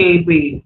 KB.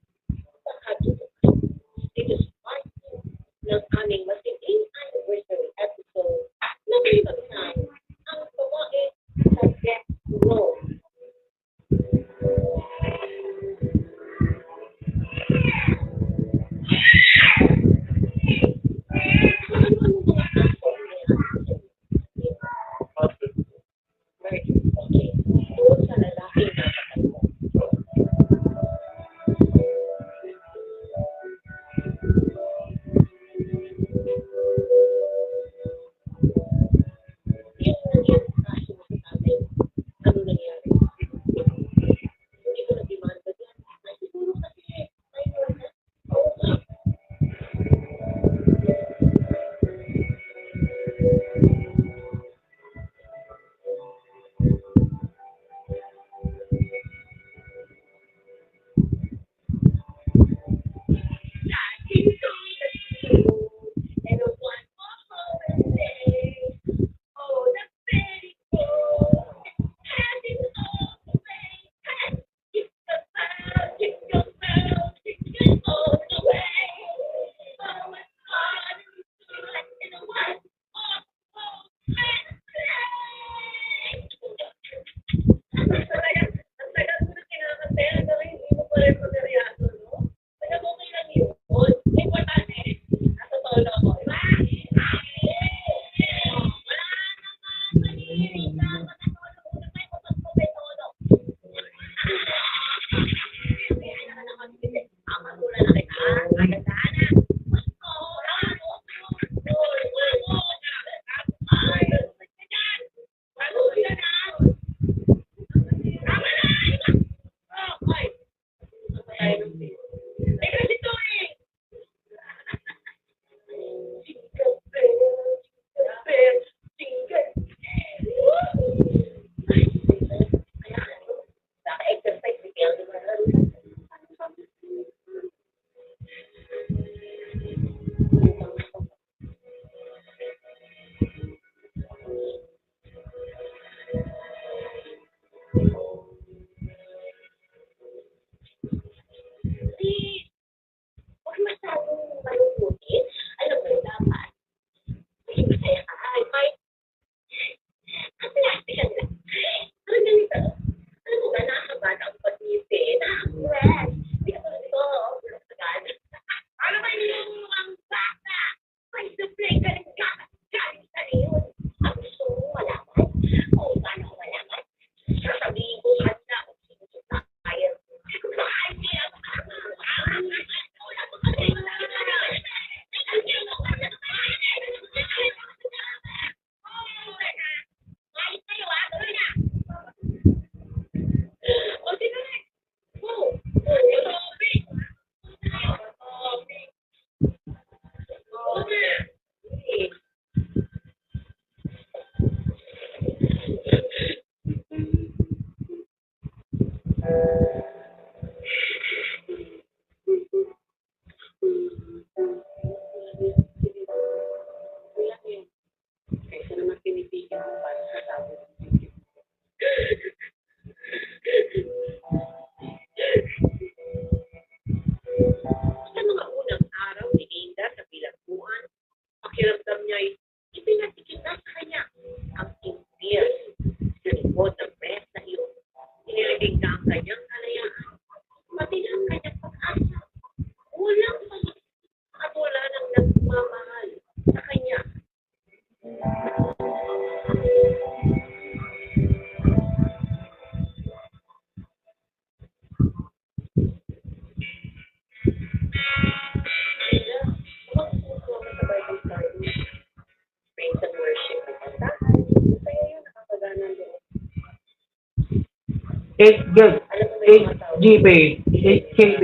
8 gig, Alam mo na yung 8 mga tao, GB, hindi 8 KB,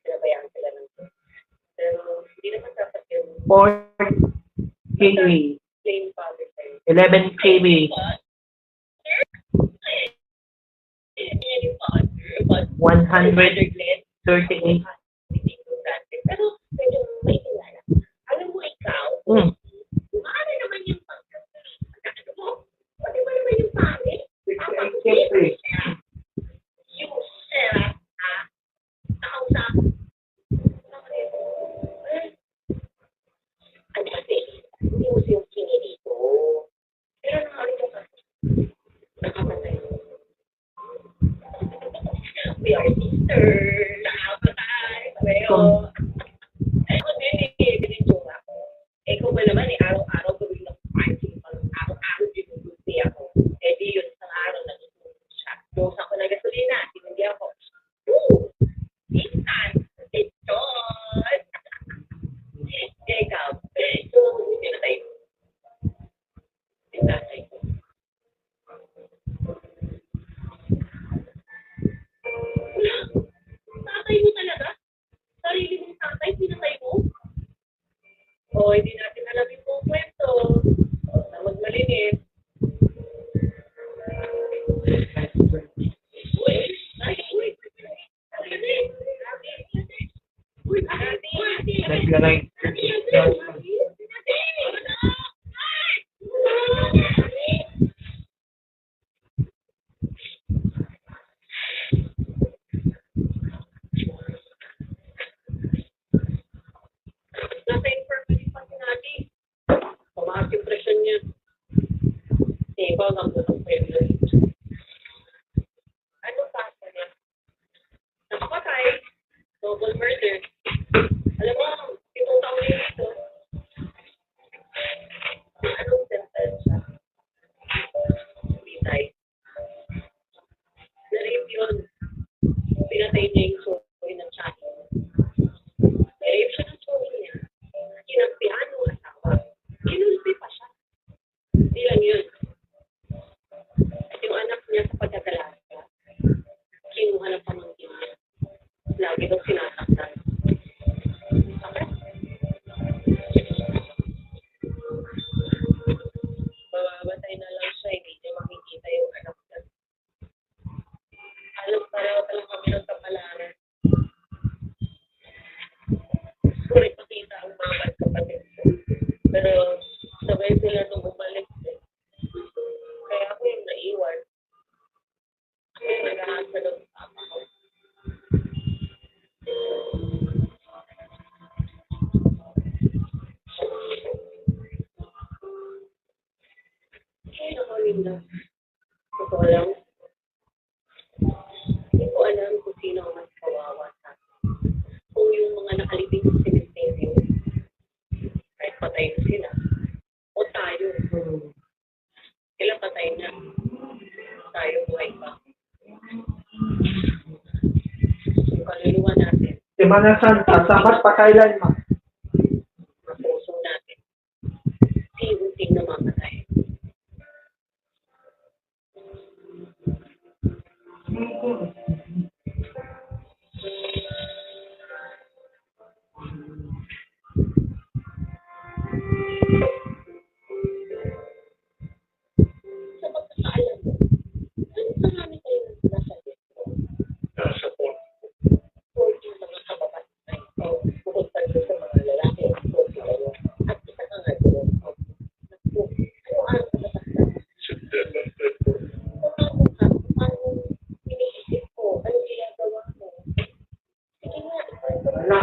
pinabayaan sila ng pero hindi naman dapat yung 4 KB, plain father sa'yo. 11 KB, But 138. pero medyo may kilala. Alam mo ikaw, Hmm. maaari naman yung pagkakasal mo. Pwede mo naman yung pare. Siyempre. Yung sarap nakausap. Ano kasi, hindi mo siyang kinilito. Pero nakari mo kasi, nakapatay mo. We are sisters. Nakapatay. Pero, ako din binitsura ko. Kung ba naman araw-araw gawin ng party. Araw-araw ginugusti ako. Di yun, isang araw na tutulog siya. Doon ako na gasolina. Tinindi ako. Woo! Instant! Enjoy! Ikaw. So, pinatay mo. Pinatay mo. Tatay mo talaga? Sarili mong tatay, pinatay mo? O, hindi natin alam yung buong kwento. O, na magmalinis. Uy! Ay, uy! Uy! Naglagay. Nasa infirmary pa si Nati. Pumakas yung presyon niya. Iba ang gutong pwede. Ano pa niya? Nakapatay. Double murder. Alam mo, itong taon na ito, anong sentence siya? Bitay. Na-rape yun. Pinatay niya yung soy ng chat. Na-rape siya ng soy niya. Kinampihan ng asawa. Kinulpi pa siya. Hindi lang yun. At yung anak niya sa pagkakalaga, kinuha ng pamangkin niya. Lagi daw sinasaktan. Okay? Mamamatay na lang siya, hindi niya makikita yung anak niya. Alam, pareho talang kami ng kapalaran. Kung ipakita ang mga kapatid ko. Pero sabay sila nung bumalik. Kaya ako yung naiwan. Ako yung nag-aasa ng papa ko. Kaya ako rin na. Hindi ko alam. Hindi ko alam kung sino ang mas kawawa sa akin. Kung yung mga nakalibing sa cemetery, kahit patay na sila. O tayo. Sila patay na. Tayo buhay pa. Yung kaluluwa natin. Semana Santa, sabat pa kailan ma? Ang puso natin. Unti-unting namamatay. Sa pagkakaalam mo, marami kayo nasa dito. Nasa po. For yung mga kababatay. Bukod pa rin sa mga lalaki. At isa ka nga doon. Ano ang kababatay? September 3. Paano iniisip ko? Ano ginagawa ko? Sige nga, ikwento mo na.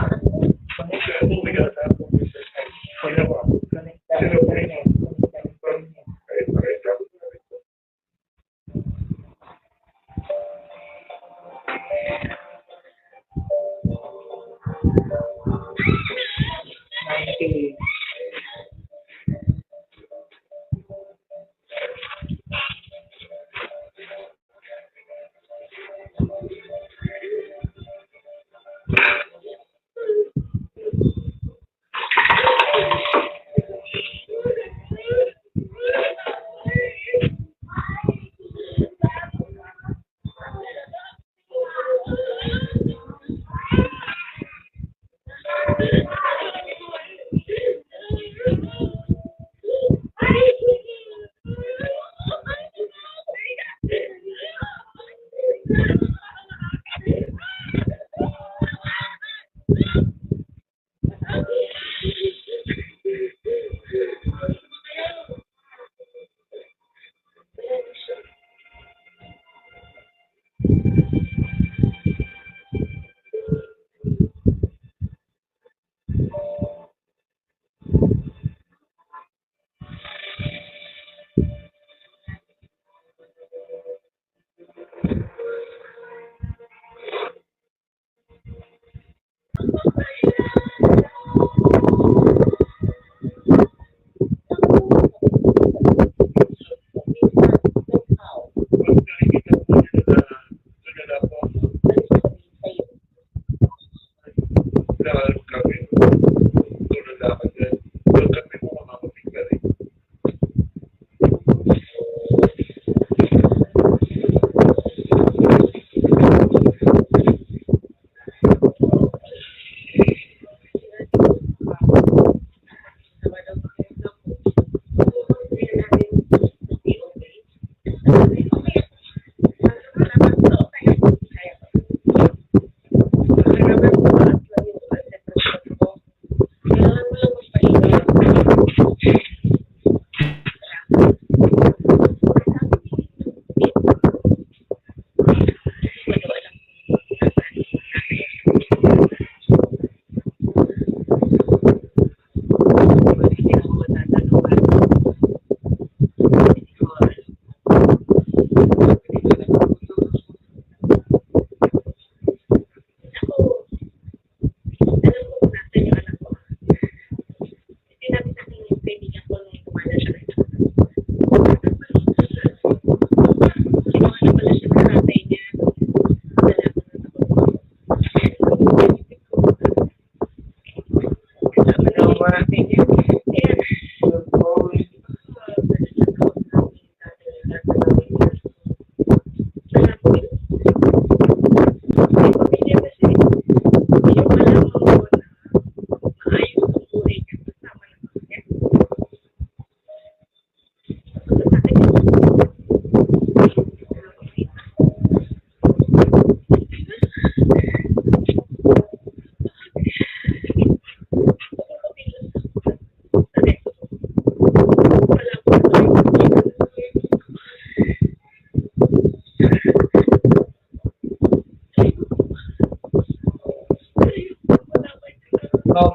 Oh,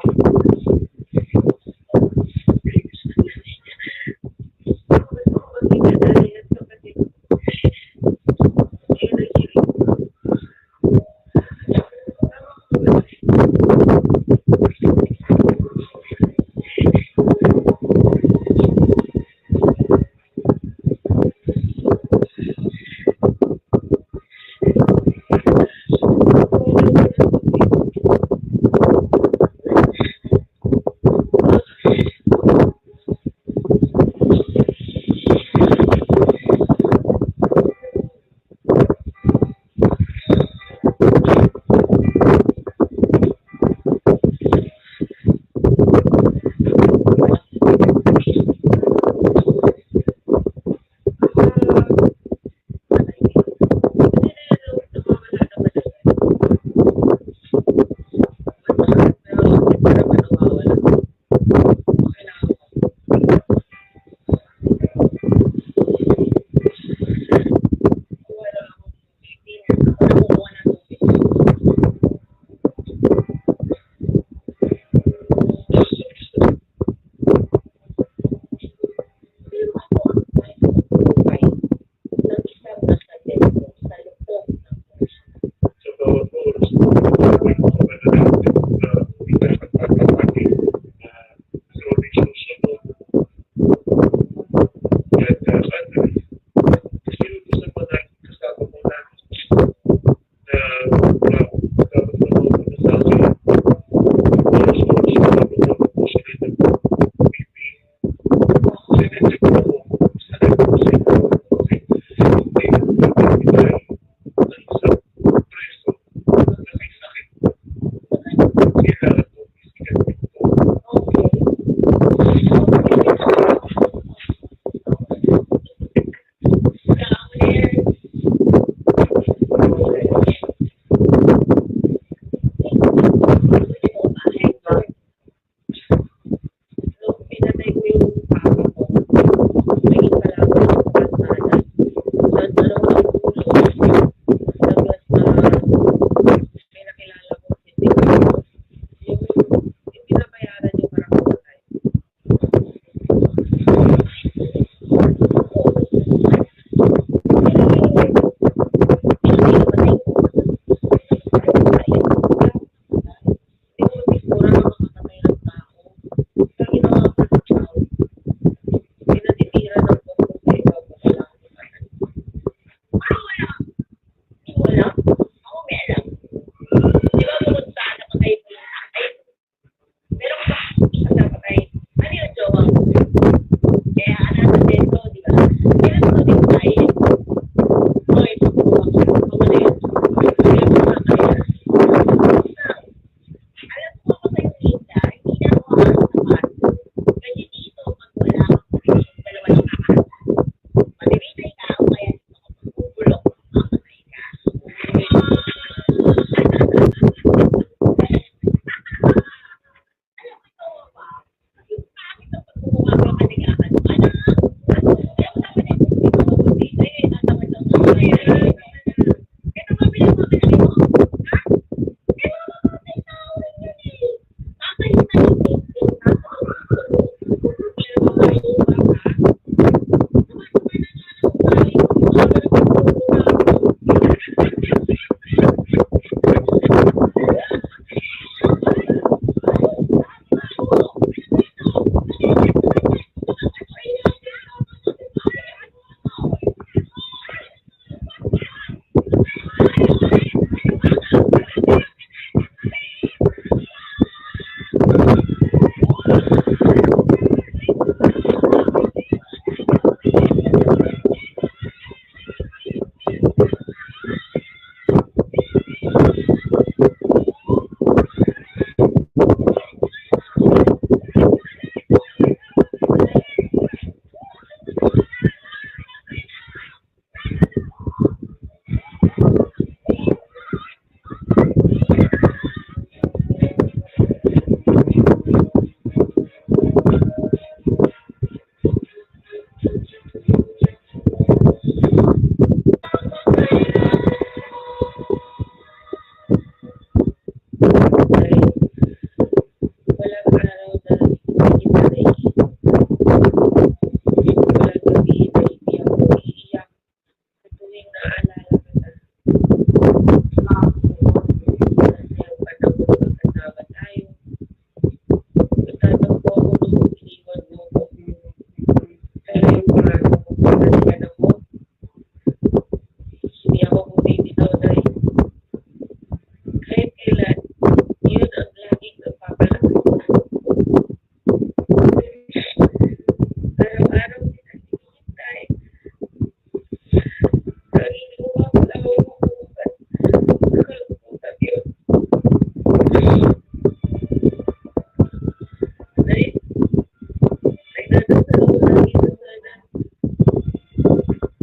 Sana sa lagi na sana.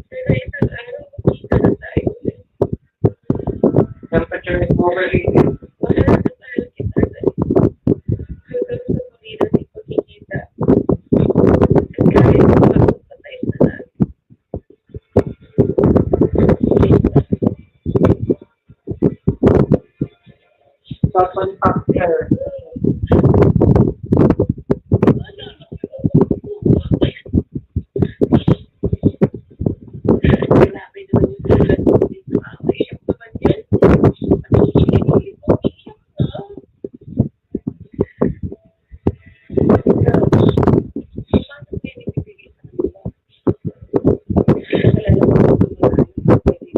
Pero isang araw, makita na tayo ulit. Temperature is overheating. Mahal na mahal kita dahil hanggang sa muli natin pagkikita. At kahit magpapatay na natin. Soften factor. Grabe naman yung lahat dito. Iyak naman yan. Iyak na. Paano pinipigil sa kanila? Wala namang pinipigil.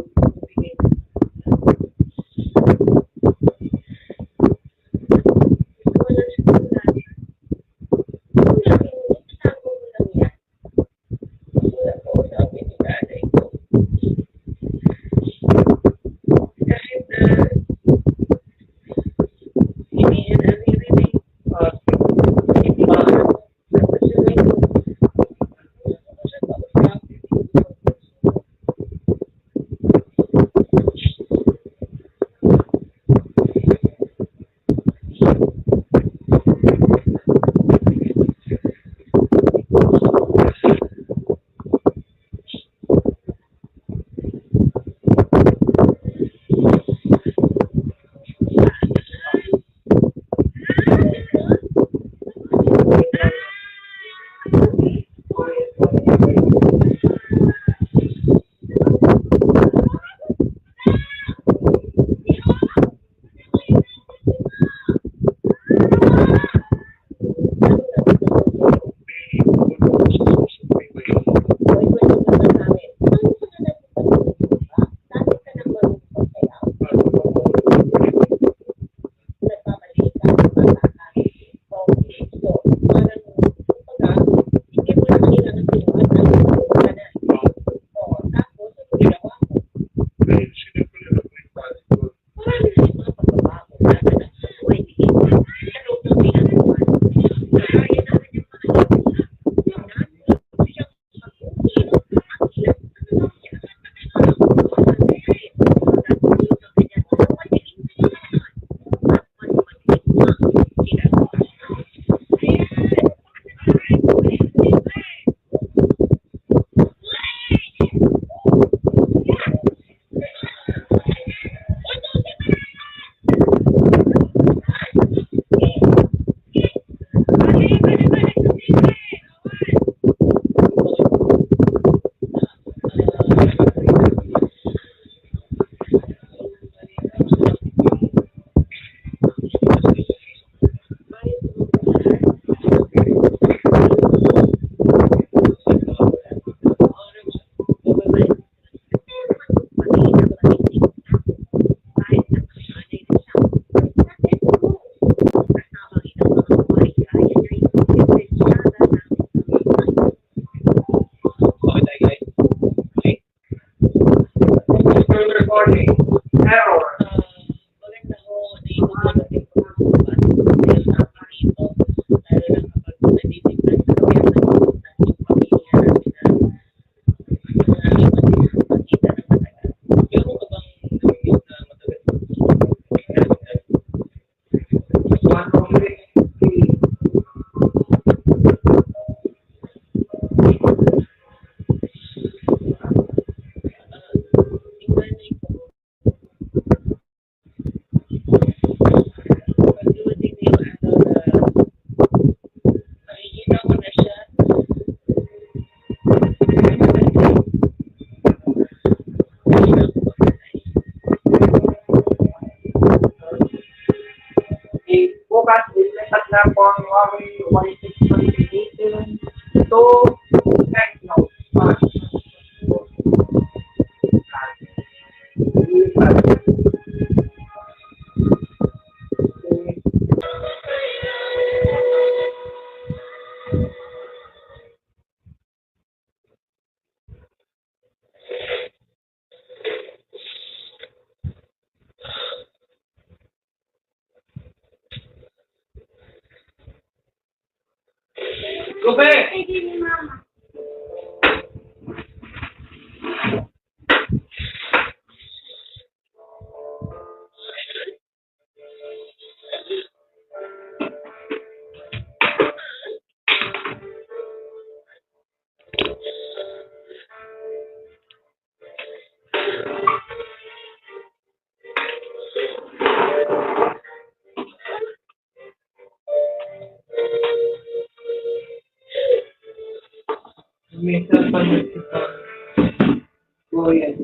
Gube! Hindi ni Mama. Minsan pa nagsita. Goyan.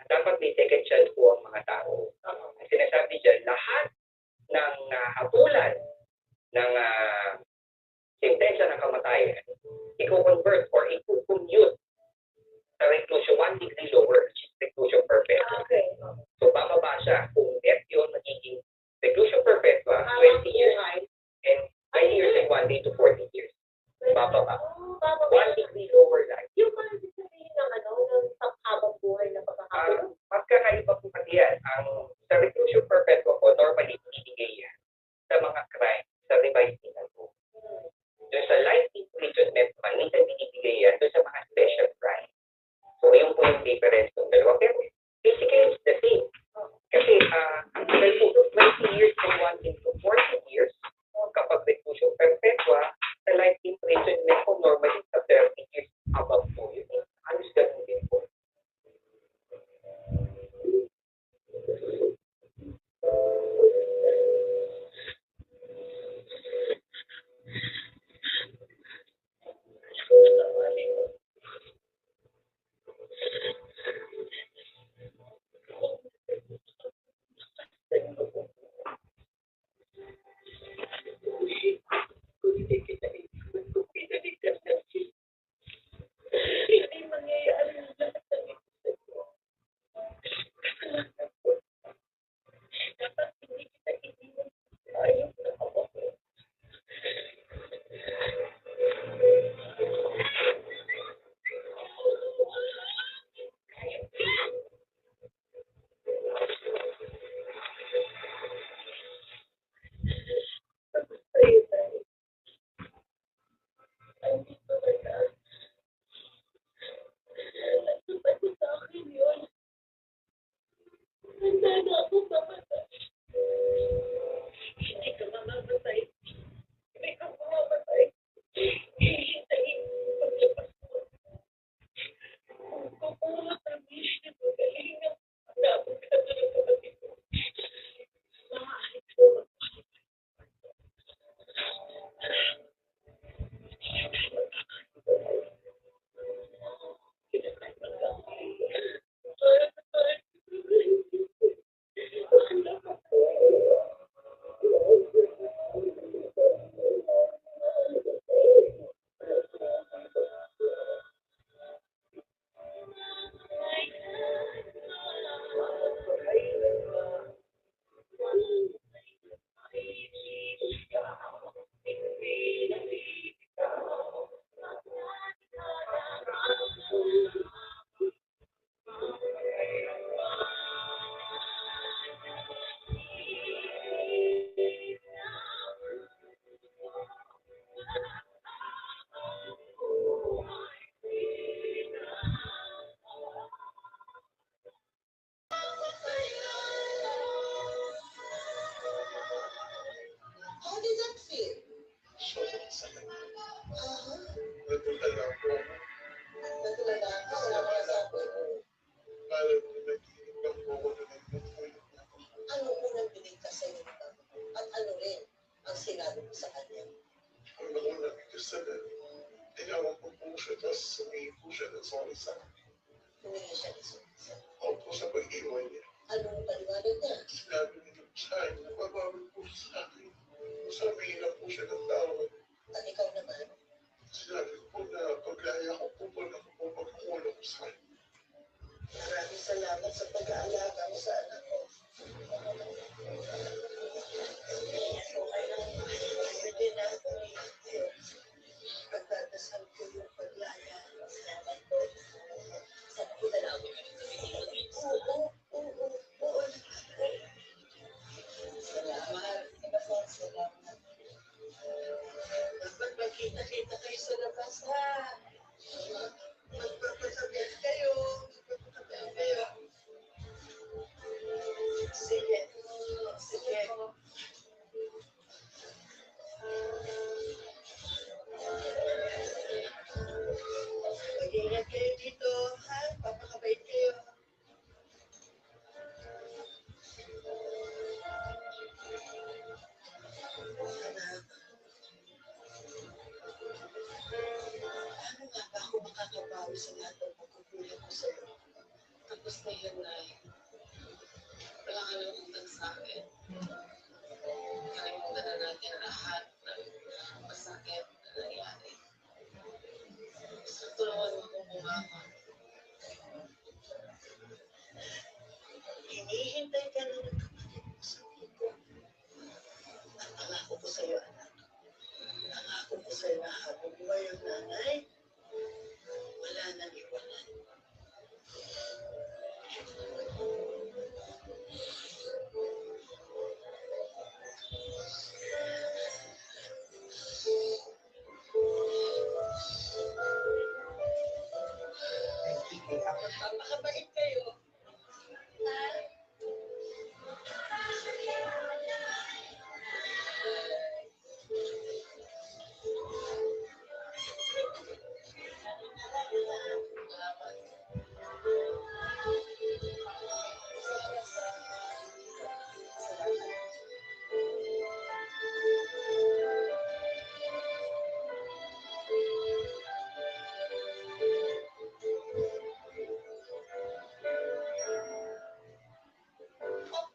dapat may second chance po ang mga tao. Ang sinasabi dyan, lahat ng hapulan ng sentensya ng kamatayan, i-convert or i-commute sa reclusion 1 degree lower, which is reclusion perpetua. Okay. So, bababa siya. Kung death yun, magiging reclusion perpetua, 20 years. And 20 years and 1 day to 40 years. Bababa. 1 degree lower lang. Yung parang sabihin ng ng habang buhay na pagkakakulong. Magkakaiba po pati yan. Ang sa reclusion perpetua po, normally binibigay yan sa mga crime, sa revised penal code. Doon sa life imprisonment, minsan binibigay yan doon sa mga special crime. So, yun po yung difference ng dalawa. Pero basically, it's the same. Kasi, ang tagal po, 20 years and 1 into 40 years, kapag reclusion perpetua, sa life imprisonment po, normally sa 30 years above po yun. Halos ganun din po. sa akin. Kalimutan na natin lahat ng masakit na nangyari. Tulungan mo akong bumawa. Hinihintay ka na ng kapatid mo sa dito. Ang pangako ko sa'yo, anak. Pangako ko sa'yo na habang buhay ang nanay, wala nang iwanan. Napakabait kayo.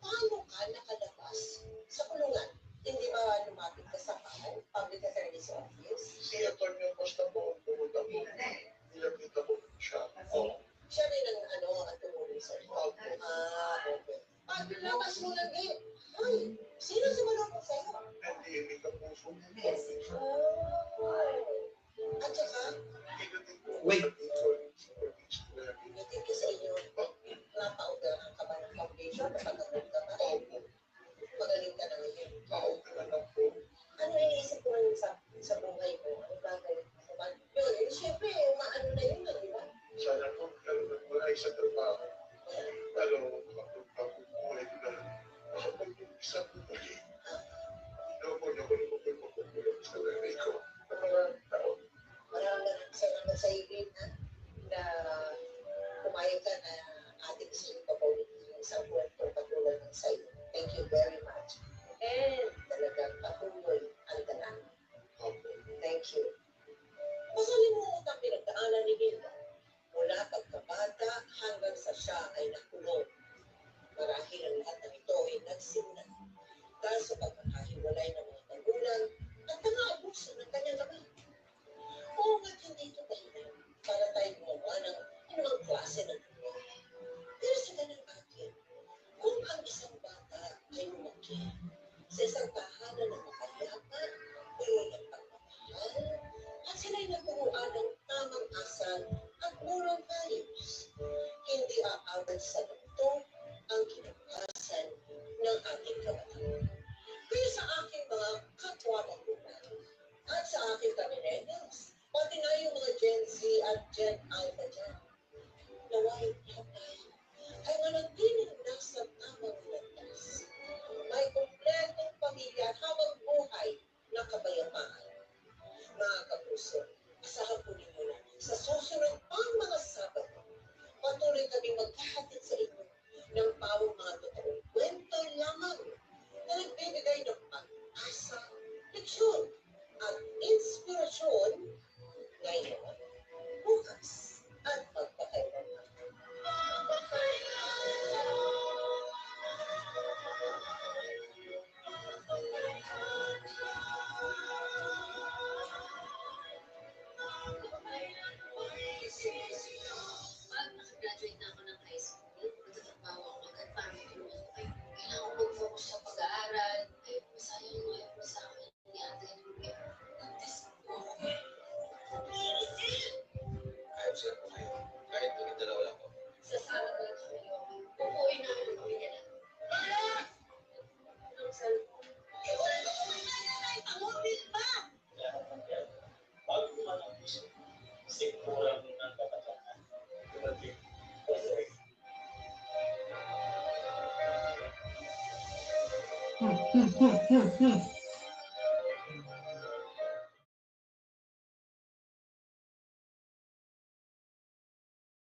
Paano ka nakalabas sa kulungan? Hindi ba lumapit ka sa public affairs office? Si Antonio Costa po, pumunta po. Nilapita po siya. Siya rin ang tumulong sa'yo. Opo. Okay. Paglabas mo ng gate, ay, sino sumalapit sa'yo? Hindi, hindi ka puso. At saka, Pinating po. Wait. pinitin ko sa inyo, napaudarahan ka ba ng foundation? Napagawin ka ba? Opo. Magaling ka na ngayon. Okay na lang po. Ano iniisip mo rin sa buhay mo? Ano bagay? Yun, siyempre, maano na yun, di ba? Sana po, meron na po ay sa trabaho. Pero, kapag papupuhay ko na sa pag-umpisa po muli. Naman ako na magpapagpapulong sa nanay ko. Sa maraming taon. Maraming salamat sa iyo na pumayag ka na ating silipabawin ng isang buwan kung patuloy ng sa'yo. Thank you very much. And talagang patuloy ang tanan. Opo. Thank you. Masalimuot ang pinagdaanan ni Gilda mula pagkabata hanggang sa siya ay nakulong. Marahil ang lahat ng ito ay nagsimula dahil sa pagkakahiwalay ng mga magulang at pang-aabuso ng kanyang ama. Oo nga't hindi ito dahilan para tayo gumawa ng anumang klase ng buhay. Pero sa ganang atin, kung ang isang bata ay lumaki sa isang tahanan ng makayapa, puno ng pagmamahal, at sila'y naturuan ng tamang asal at moral values, hindi aawat sa ganito ang kinabukasan ng ating kabataan. Kaya sa aking mga kapwa-magulang at sa aking ka-millennials, pati na yung mga Gen Z at Gen Alpha dyan, naway lahat tayo ay manatiling nasa tamang landas. May kumpletong pamilya at habang buhay na kapayapaan. Mga kapuso, asahan po ninyo na sa susunod pang mga Sabado, patuloy kami maghahatid sa inyo ng pawang mga totoong kwento lamang na nagbibigay ng pag-asa, leksyon, at inspirasyon ngayon, bukas, at magpakailanman. Pag nakagraduate na ako ng high school, magtatrabaho ako agad para matulungan ko kayo. Kailangan ko mag-focus sa pag-aaral. Ay, masayang yung life mo sa akin ni Ate Julia. Nag-test ko ako. Ayos lang po kayo. Kahit maging dalawa lang po. Sa sala ko lang kami okay. Pupuin namin ang pamilya namin. Anong cellphone? Bago man ang puso, sigurang ng kabataan. Dumating o sorry. Hmm.